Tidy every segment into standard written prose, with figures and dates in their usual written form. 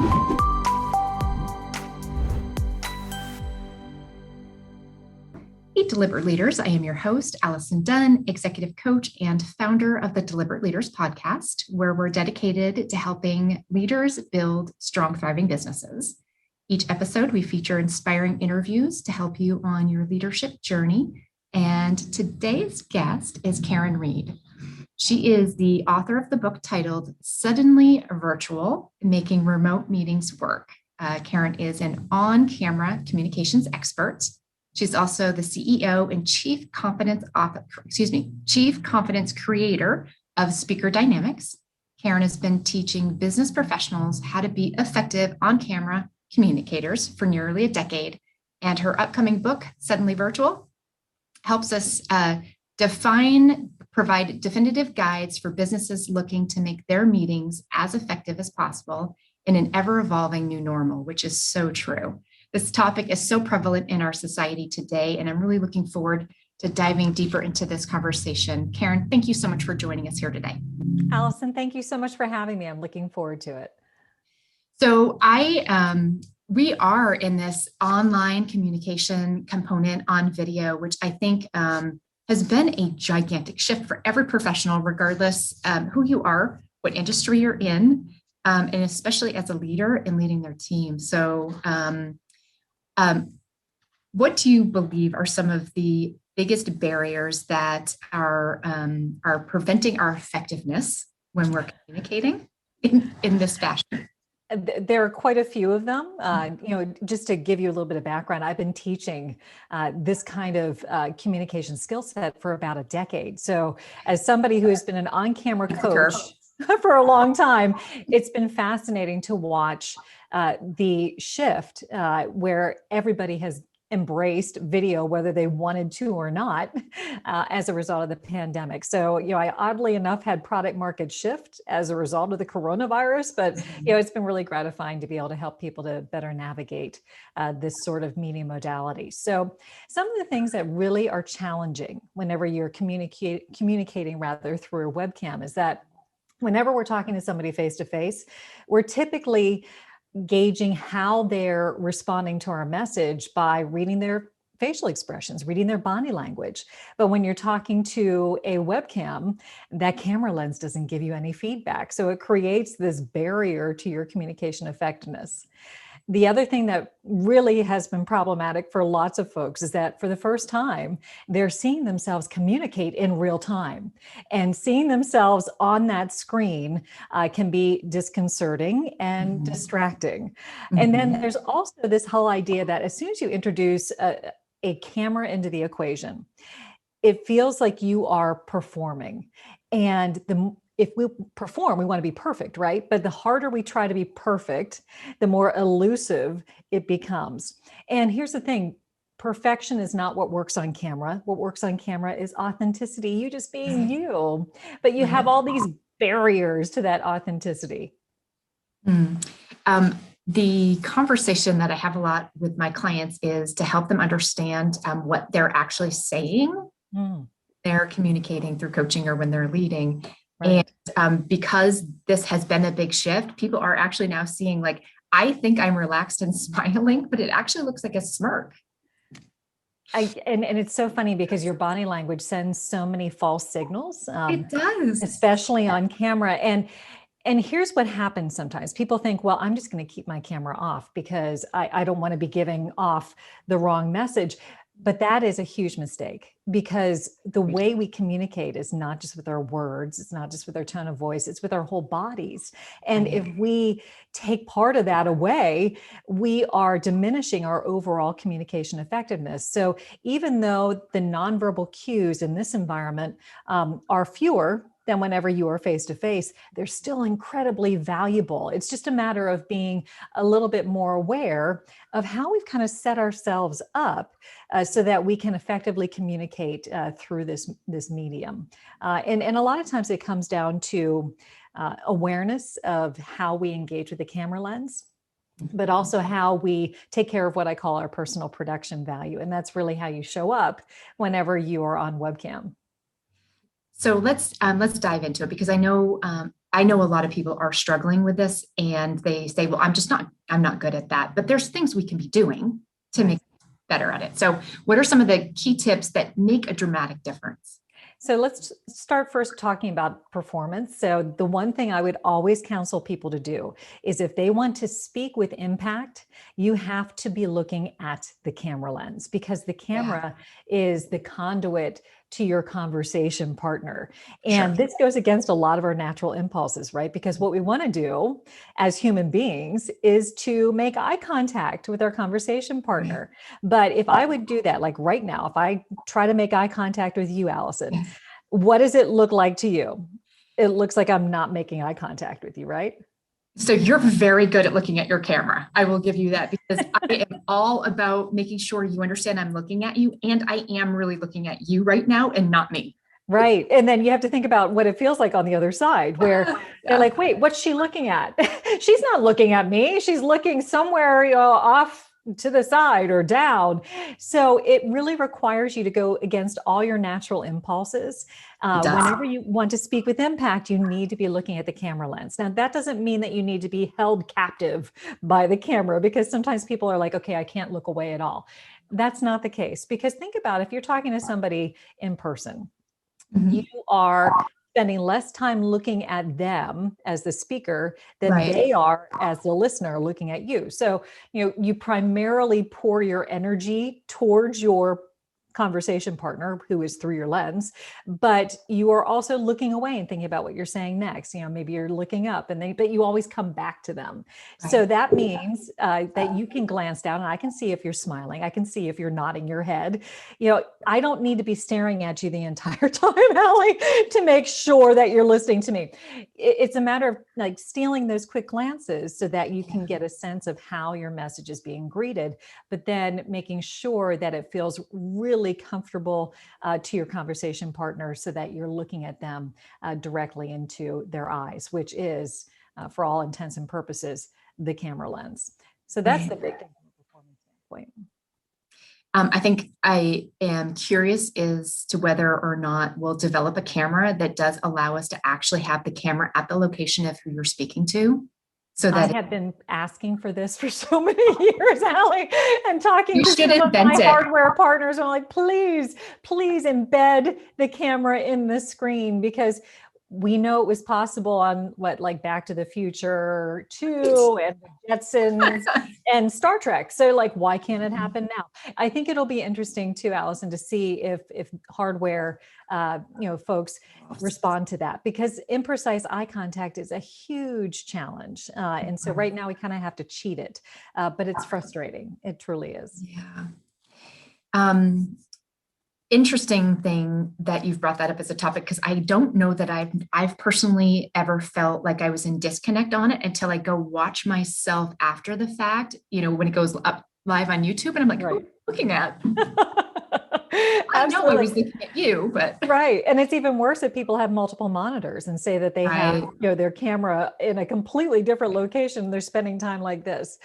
Hey, Deliberate Leaders. I am your host, Allison Dunn, executive coach and founder of the Deliberate Leaders podcast, where we're dedicated to helping leaders build strong, thriving businesses. Each episode, we feature inspiring interviews to help you on your leadership journey. And today's guest is Karin Reed. She is the author of the book titled Suddenly Virtual: Making Remote Meetings Work. Karin is an on-camera communications expert. She's also the CEO and Chief Confidence Creator of Speaker Dynamics. Karin has been teaching business professionals how to be effective on-camera communicators for nearly a decade. And her upcoming book, Suddenly Virtual, helps us provide definitive guides for businesses looking to make their meetings as effective as possible in an ever-evolving new normal, which is so true. This topic is so prevalent in our society today, and I'm really looking forward to diving deeper into this conversation. Karin, thank you so much for joining us here today. Allison, thank you so much for having me. I'm looking forward to it. So we are in this online communication component on video, which I think has been a gigantic shift for every professional, regardless who you are, what industry you're in, and especially as a leader in leading their team. So what do you believe are some of the biggest barriers that are preventing our effectiveness when we're communicating in this fashion? There are quite a few of them. Just to give you a little bit of background, I've been teaching this kind of communication skill set for about a decade. So as somebody who has been an on-camera coach for a long time, it's been fascinating to watch the shift where everybody has embraced video, whether they wanted to or not, as a result of the pandemic. So, I oddly enough had product market shift as a result of the coronavirus, but, it's been really gratifying to be able to help people to better navigate this sort of meeting modality. So some of the things that really are challenging whenever you're communicating rather through a webcam is that whenever we're talking to somebody face-to-face, we're typically gauging how they're responding to our message by reading their facial expressions, reading their body language. But when you're talking to a webcam, that camera lens doesn't give you any feedback. So it creates this barrier to your communication effectiveness. The other thing that really has been problematic for lots of folks is that for the first time, they're seeing themselves communicate in real time, and seeing themselves on that screen can be disconcerting and distracting. And then there's also this whole idea that as soon as you introduce a camera into the equation, it feels like you are performing. And if we perform, we want to be perfect, right? But the harder we try to be perfect, the more elusive it becomes. And here's the thing, perfection is not what works on camera. What works on camera is authenticity, you just being you. But you have all these barriers to that authenticity. The conversation that I have a lot with my clients is to help them understand what they're actually saying. They're communicating through coaching or when they're leading. Right. And because this has been a big shift, people are actually now seeing, like, I think I'm relaxed and smiling, but it actually looks like a smirk. And it's so funny because your body language sends so many false signals. It does. Especially on camera. And here's what happens sometimes. People think, well, I'm just going to keep my camera off because I don't want to be giving off the wrong message. But that is a huge mistake, because the way we communicate is not just with our words. It's not just with our tone of voice. It's with our whole bodies. And if we take part of that away, we are diminishing our overall communication effectiveness. So even though the nonverbal cues in this environment are fewer than whenever you are face-to-face, they're still incredibly valuable. It's just a matter of being a little bit more aware of how we've kind of set ourselves up so that we can effectively communicate through this medium. And a lot of times it comes down to awareness of how we engage with the camera lens, but also how we take care of what I call our personal production value. And that's really how you show up whenever you are on webcam. So let's dive into it, because I know I know a lot of people are struggling with this and they say, well, I'm not good at that. But there's things we can be doing to make better at it. So what are some of the key tips that make a dramatic difference? So let's start first talking about performance. So the one thing I would always counsel people to do is if they want to speak with impact, you have to be looking at the camera lens, because the camera is the conduit to your conversation partner. And this goes against a lot of our natural impulses, right? Because what we want to do as human beings is to make eye contact with our conversation partner. But if I would do that, like right now, if I try to make eye contact with you, Allison, what does it look like to you? It looks like I'm not making eye contact with you, right? So you're very good at looking at your camera. I will give you that, because I am all about making sure you understand I'm looking at you, and I am really looking at you right now and not me. Right. And then you have to think about what it feels like on the other side, where they're like, wait, what's she looking at? She's not looking at me. She's looking somewhere, off to the side or down. So it really requires you to go against all your natural impulses. Whenever you want to speak with impact, you need to be looking at the camera lens. Now, that doesn't mean that you need to be held captive by the camera, because sometimes people are like, okay, I can't look away at all. That's not the case, because think about if you're talking to somebody in person, you are spending less time looking at them as the speaker than they are as the listener looking at you. So, you primarily pour your energy towards your conversation partner, who is through your lens, but you are also looking away and thinking about what you're saying next. Maybe you're looking up, but you always come back to them. So that means that you can glance down and I can see if you're smiling. I can see if you're nodding your head. I don't need to be staring at you the entire time, Allie, to make sure that you're listening to me. It's a matter of like stealing those quick glances so that you can get a sense of how your message is being greeted, but then making sure that it feels really comfortable to your conversation partner, so that you're looking at them directly into their eyes, which is, for all intents and purposes, the camera lens. So that's the big thing from a performance standpoint. I think I am curious as to whether or not we'll develop a camera that does allow us to actually have the camera at the location of who you're speaking to. So that I have been asking for this for so many years, Allie, and talking to some of my hardware partners. I'm like, please embed the camera in the screen, because we know it was possible on like Back to the Future 2 and the Jetsons and Star Trek. So like, why can't it happen now? I think it'll be interesting too, Allison, to see if hardware, folks respond to that, because imprecise eye contact is a huge challenge. And so right now we kind of have to cheat it, but it's frustrating. It truly is. Yeah. Interesting thing that you've brought that up as a topic, because I don't know that I've personally ever felt like I was in disconnect on it until I go watch myself after the fact, when it goes up live on YouTube, and I'm like, who am I looking at? I know I was looking at you, but right. And it's even worse if people have multiple monitors and say that they have, their camera in a completely different location. They're spending time like this.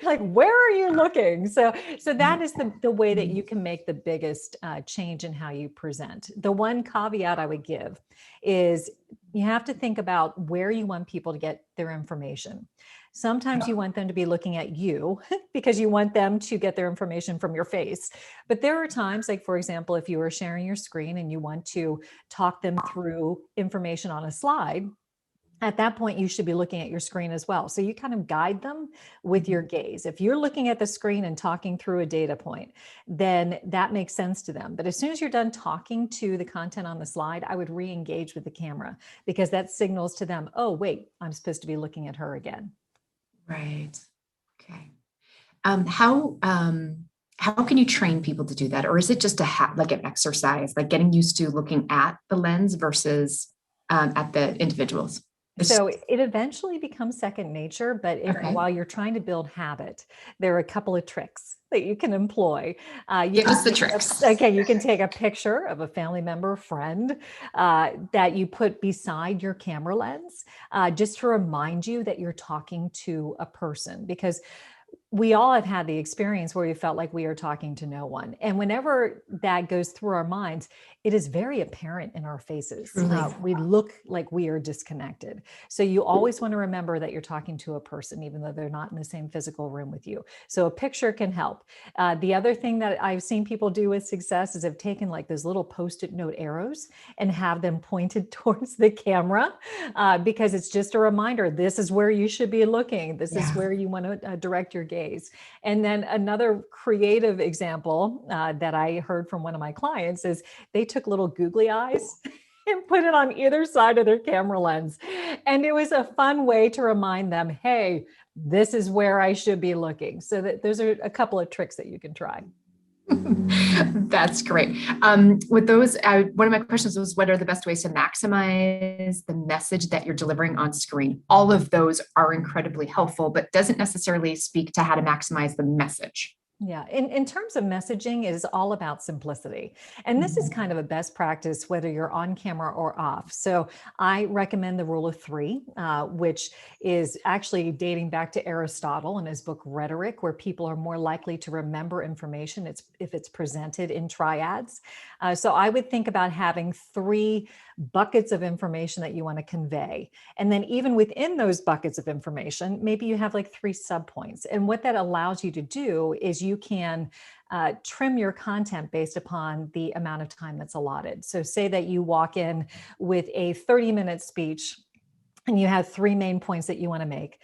Like, where are you looking? So that is the way that you can make the biggest change in how you present. The one caveat I would give is you have to think about where you want people to get their information. Sometimes you want them to be looking at you because you want them to get their information from your face. But there are times, like, for example, if you are sharing your screen and you want to talk them through information on a slide, at that point, you should be looking at your screen as well. So you kind of guide them with your gaze. If you're looking at the screen and talking through a data point, then that makes sense to them. But as soon as you're done talking to the content on the slide, I would re-engage with the camera, because that signals to them, oh, wait, I'm supposed to be looking at her again. Right. Okay. How can you train people to do that? Or is it just like an exercise, like getting used to looking at the lens versus at the individuals? So it eventually becomes second nature, but while you're trying to build habit, there are a couple of tricks that you can employ. Give us the tricks. You can take a picture of a family member, friend, that you put beside your camera lens, just to remind you that you're talking to a person. Because we all have had the experience where we felt like we are talking to no one. And whenever that goes through our minds, it is very apparent in our faces. Truly. We look like we are disconnected. So you always want to remember that you're talking to a person, even though they're not in the same physical room with you. So a picture can help. The other thing that I've seen people do with success is have taken like those little Post-it note arrows and have them pointed towards the camera, because it's just a reminder, this is where you should be looking. This is where you want to direct your gaze. And then another creative example that I heard from one of my clients is they took little googly eyes and put it on either side of their camera lens. And it was a fun way to remind them, hey, this is where I should be looking. So that those are a couple of tricks that you can try. That's great. With those, one of my questions was, what are the best ways to maximize the message that you're delivering on screen? All of those are incredibly helpful, but doesn't necessarily speak to how to maximize the message. Yeah, in terms of messaging, it is all about simplicity. And this is kind of a best practice, whether you're on camera or off. So I recommend the rule of three, which is actually dating back to Aristotle in his book Rhetoric, where people are more likely to remember information if it's presented in triads. So I would think about having three buckets of information that you want to convey. And then even within those buckets of information, maybe you have like three subpoints. And what that allows you to do is you can trim your content based upon the amount of time that's allotted. So say that you walk in with a 30-minute speech and you have three main points that you want to make.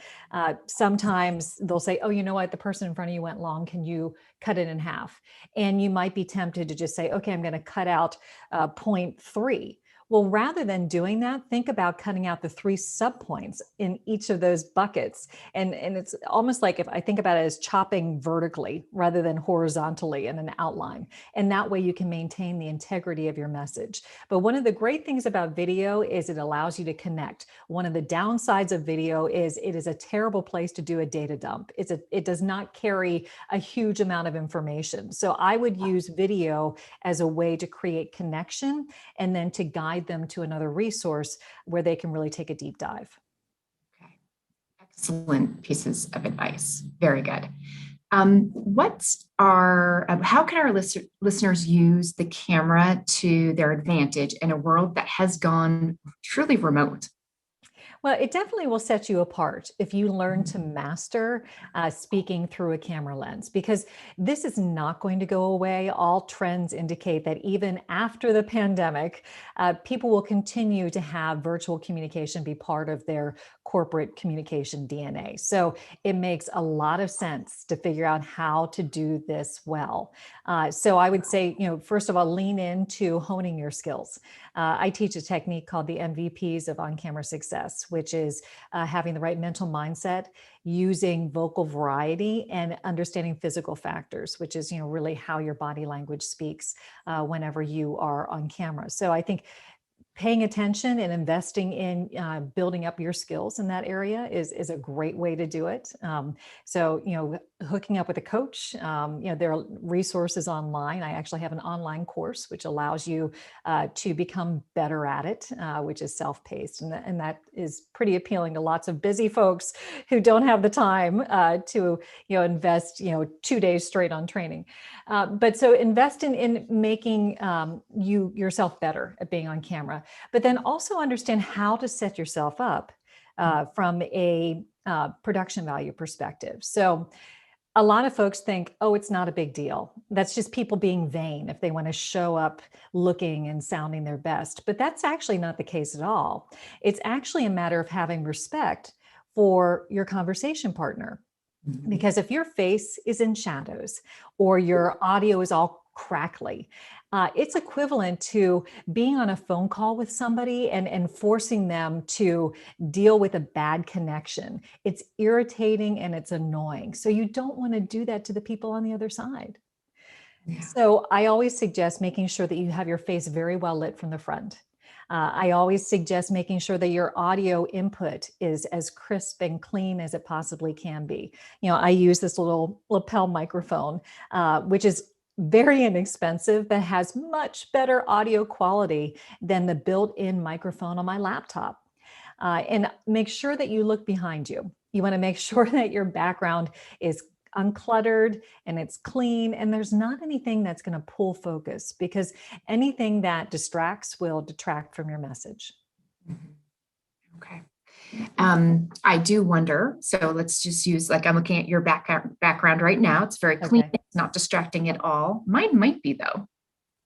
Sometimes they'll say, oh, you know what? The person in front of you went long. Can you cut it in half? And you might be tempted to just say, okay, I'm going to cut out point 3. Well, rather than doing that, think about cutting out the three subpoints in each of those buckets. And it's almost like, if I think about it as chopping vertically rather than horizontally in an outline. And that way you can maintain the integrity of your message. But one of the great things about video is it allows you to connect. One of the downsides of video is it is a terrible place to do a data dump. It does not carry a huge amount of information. So I would use video as a way to create connection and then to guide them to another resource where they can really take a deep dive. Okay. Excellent pieces of advice. Very good. How can our listeners use the camera to their advantage in a world that has gone truly remote? Well, it definitely will set you apart if you learn to master speaking through a camera lens, because this is not going to go away. All trends indicate that even after the pandemic, people will continue to have virtual communication be part of their corporate communication DNA. So it makes a lot of sense to figure out how to do this well. So I would say, first of all, lean into honing your skills. I teach a technique called the MVPs of on-camera success, which is having the right mental mindset, using vocal variety, and understanding physical factors, which is, really how your body language speaks whenever you are on camera. So I think paying attention and investing in building up your skills in that area is a great way to do it. So, hooking up with a coach, there are resources online. I actually have an online course which allows you to become better at it, which is self-paced. And that is pretty appealing to lots of busy folks who don't have the time to, invest, 2 days straight on training. But so invest in making yourself better at being on camera, but then also understand how to set yourself up from a production value perspective. So a lot of folks think, oh, it's not a big deal. That's just people being vain if they want to show up looking and sounding their best. But that's actually not the case at all. It's actually a matter of having respect for your conversation partner. Because if your face is in shadows or your audio is all crackly, it's equivalent to being on a phone call with somebody and forcing them to deal with a bad connection. It's irritating and it's annoying. So you don't want to do that to the people on the other side. Yeah. So I always suggest making sure that you have your face very well lit from the front. I always suggest making sure that your audio input is as crisp and clean as it possibly can be. I use this little lapel microphone, which is very inexpensive, but has much better audio quality than the built-in microphone on my laptop. And make sure that you look behind you. You want to make sure that your background is uncluttered and it's clean, and there's not anything that's going to pull focus, because anything that distracts will detract from your message. Okay. I do wonder, so let's just use, like, I'm looking at your background right now. It's very clean. Okay. It's not distracting at all. Mine might be, though.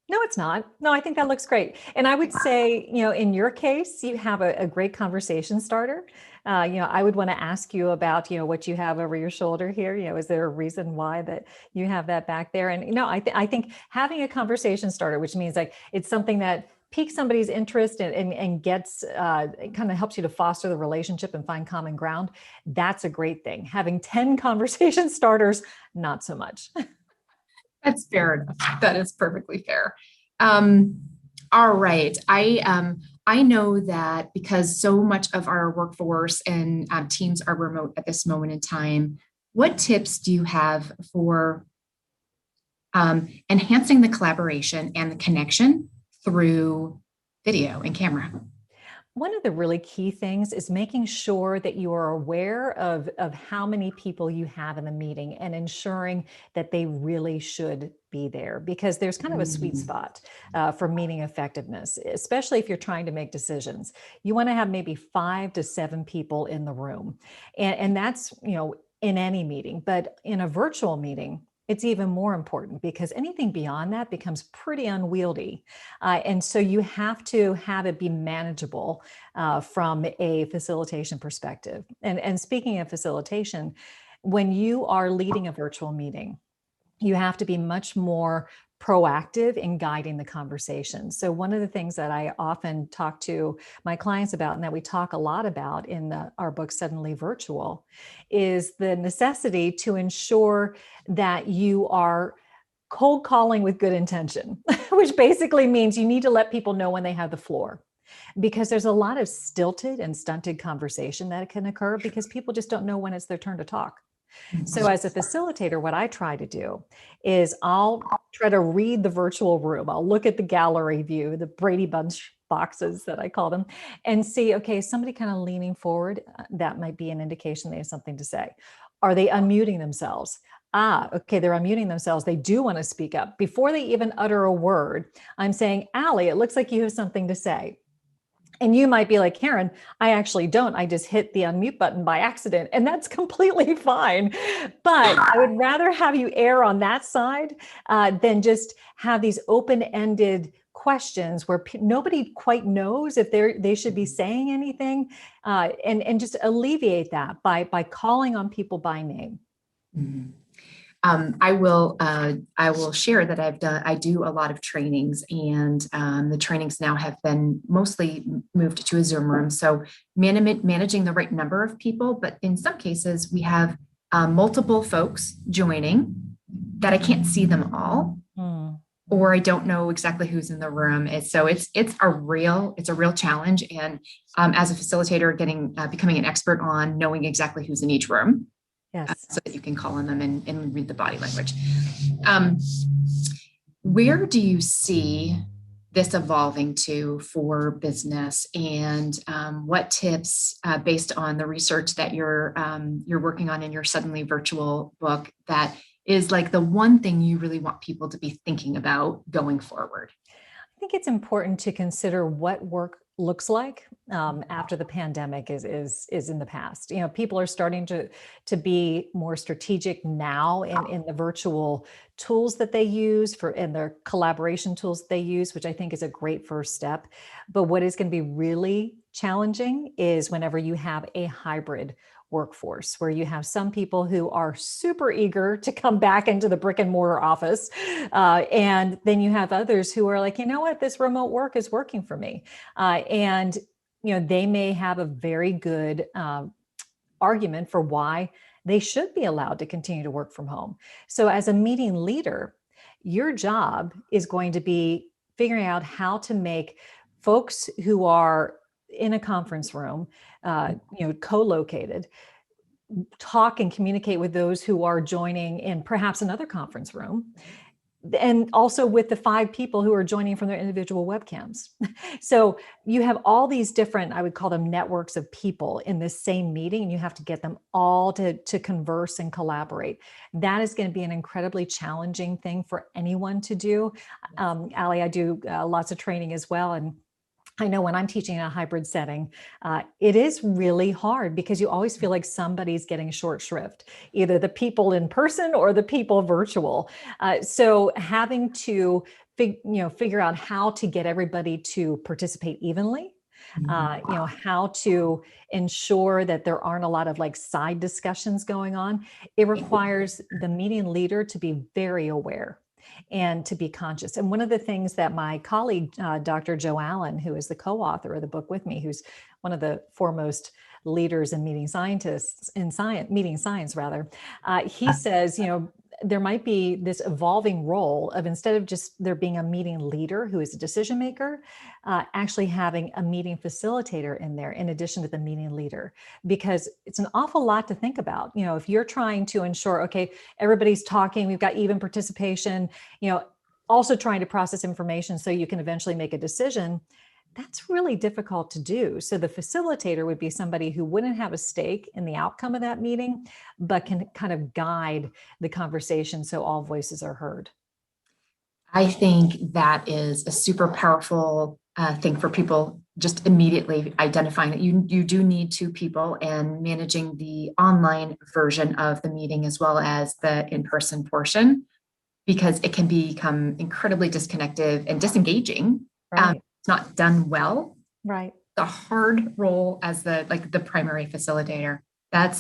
No, it's not. No, I think that looks great. And I would say, in your case, you have a great conversation starter. I would want to ask you about, what you have over your shoulder here. Is there a reason why that you have that back there? And, I think having a conversation starter, which means like it's something that piques somebody's interest and gets, kind of helps you to foster the relationship and find common ground. That's a great thing. Having 10 conversation starters, not so much. That's fair enough. That is perfectly fair. All right. I know that because so much of our workforce and teams are remote at this moment in time, what tips do you have for enhancing the collaboration and the connection through video and camera? One of the really key things is making sure that you are aware of how many people you have in the meeting and ensuring that they really should be there, because there's kind of a sweet spot for meeting effectiveness, especially if you're trying to make decisions. You want to have maybe 5 to 7 people in the room. And that's, in any meeting, but in a virtual meeting, it's even more important, because anything beyond that becomes pretty unwieldy. And so you have to have it be manageable from a facilitation perspective. And speaking of facilitation, when you are leading a virtual meeting, you have to be much more proactive in guiding the conversation. So one of the things that I often talk to my clients about, and that we talk a lot about in our book, Suddenly Virtual, is the necessity to ensure that you are cold calling with good intention, which basically means you need to let people know when they have the floor. Because there's a lot of stilted and stunted conversation that can occur because people just don't know when it's their turn to talk. So as a facilitator, what I try to do is I'll try to read the virtual room. I'll look at the gallery view, the Brady Bunch boxes that I call them, and see, okay, somebody kind of leaning forward, that might be an indication they have something to say. Are they unmuting themselves? Okay, they're unmuting themselves. They do want to speak up. Before they even utter a word, I'm saying, Allie, it looks like you have something to say. And you might be like, Karin, I actually don't. I just hit the unmute button by accident, and that's completely fine. But I would rather have you err on that side than just have these open-ended questions where nobody quite knows if they should be saying anything, and just alleviate that by calling on people by name. Mm-hmm. I will share that I do a lot of trainings, and the trainings now have been mostly moved to a Zoom room. So managing the right number of people, but in some cases we have multiple folks joining that I can't see them all, or I don't know exactly who's in the room. It's a real challenge. And as a facilitator, becoming an expert on knowing exactly who's in each room. Yes. So that you can call on them and read the body language. Where do you see this evolving to for business, and what tips, based on the research that you're working on in your Suddenly Virtual book, that is like the one thing you really want people to be thinking about going forward? I think it's important to consider what work looks like after the pandemic is in the past. People are starting to be more strategic now in the virtual tools that they use and their collaboration tools they use, which I think is a great first step. But what is going to be really challenging is whenever you have a hybrid workforce, where you have some people who are super eager to come back into the brick and mortar office. And then you have others who are like, you know what, this remote work is working for me. And they may have a very good argument for why they should be allowed to continue to work from home. So as a meeting leader, your job is going to be figuring out how to make folks who are in a conference room, co-located, talk and communicate with those who are joining in perhaps another conference room, and also with the 5 people who are joining from their individual webcams. So you have all these different, I would call them networks of people in this same meeting, and you have to get them all to converse and collaborate. That is going to be an incredibly challenging thing for anyone to do. Allie, I do lots of training as well. And I know when I'm teaching in a hybrid setting, it is really hard because you always feel like somebody's getting short shrift, either the people in person or the people virtual. So having to figure out how to get everybody to participate evenly, how to ensure that there aren't a lot of like side discussions going on. It requires the meeting leader to be very aware and to be conscious. And one of the things that my colleague, Dr. Joe Allen, who is the co-author of the book with me, who's one of the foremost leaders and meeting scientists in meeting science rather, he says, there might be this evolving role of, instead of just there being a meeting leader who is a decision maker, actually having a meeting facilitator in there in addition to the meeting leader, because it's an awful lot to think about. If you're trying to ensure, okay, everybody's talking, we've got even participation, also trying to process information so you can eventually make a decision, that's really difficult to do. So the facilitator would be somebody who wouldn't have a stake in the outcome of that meeting, but can kind of guide the conversation so all voices are heard. I think that is a super powerful thing for people, just immediately identifying that you do need 2 people, and managing the online version of the meeting as well as the in-person portion, because it can become incredibly disconnected and disengaging. Right. It's not done well. Right. The hard role as the primary facilitator. I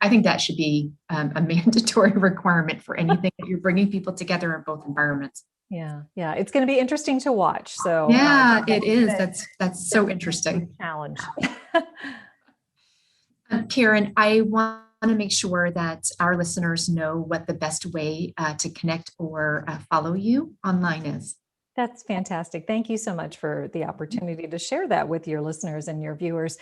think that should be a mandatory requirement for anything that you're bringing people together in both environments. Yeah. It's going to be interesting to watch. So yeah, it is. That's so interesting. Challenge. Karin, I want to make sure that our listeners know what the best way to connect or follow you online is. That's fantastic. Thank you so much for the opportunity to share that with your listeners and your viewers.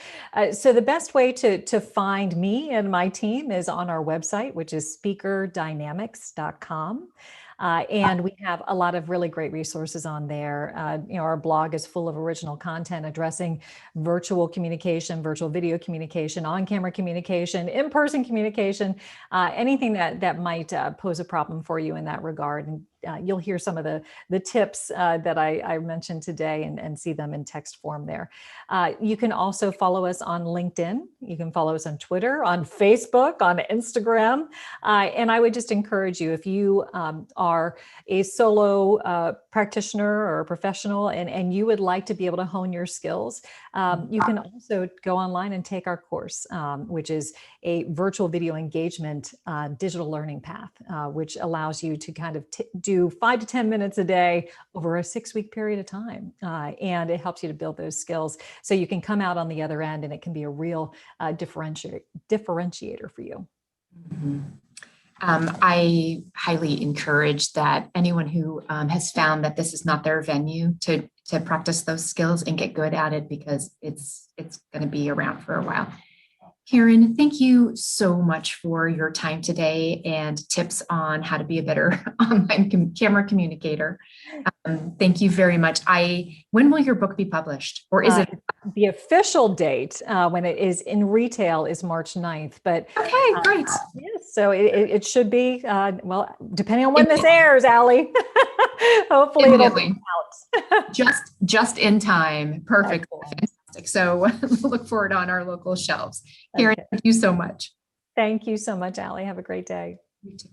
So the best way to find me and my team is on our website, which is speakerdynamics.com. And we have a lot of really great resources on there. Our blog is full of original content addressing virtual communication, virtual video communication, on-camera communication, in-person communication, anything that might pose a problem for you in that regard. And you'll hear some of the tips that I mentioned today and see them in text form there. You can also follow us on LinkedIn. You can follow us on Twitter, on Facebook, on Instagram. And I would just encourage you, if you are a solo practitioner or a professional and you would like to be able to hone your skills, you can also go online and take our course, which is a virtual video engagement digital learning path, which allows you to kind of do 5 to 10 minutes a day over a 6-week period of time. And it helps you to build those skills so you can come out on the other end and it can be a real differentiator for you. Mm-hmm. I highly encourage that anyone who has found that this is not their venue to practice those skills and get good at it, because it's going to be around for a while. Karin, thank you so much for your time today and tips on how to be a better online camera communicator. Thank you very much. When will your book be published, or is it? The official date when it is in retail is March 9th, but okay, great. Yes, so it should be, well, depending on when this airs, Allie, hopefully it'll be out. just in time. Perfect. Fantastic. So look for it on our local shelves. Karin, thank you so much. Thank you so much, Allie. Have a great day. You too.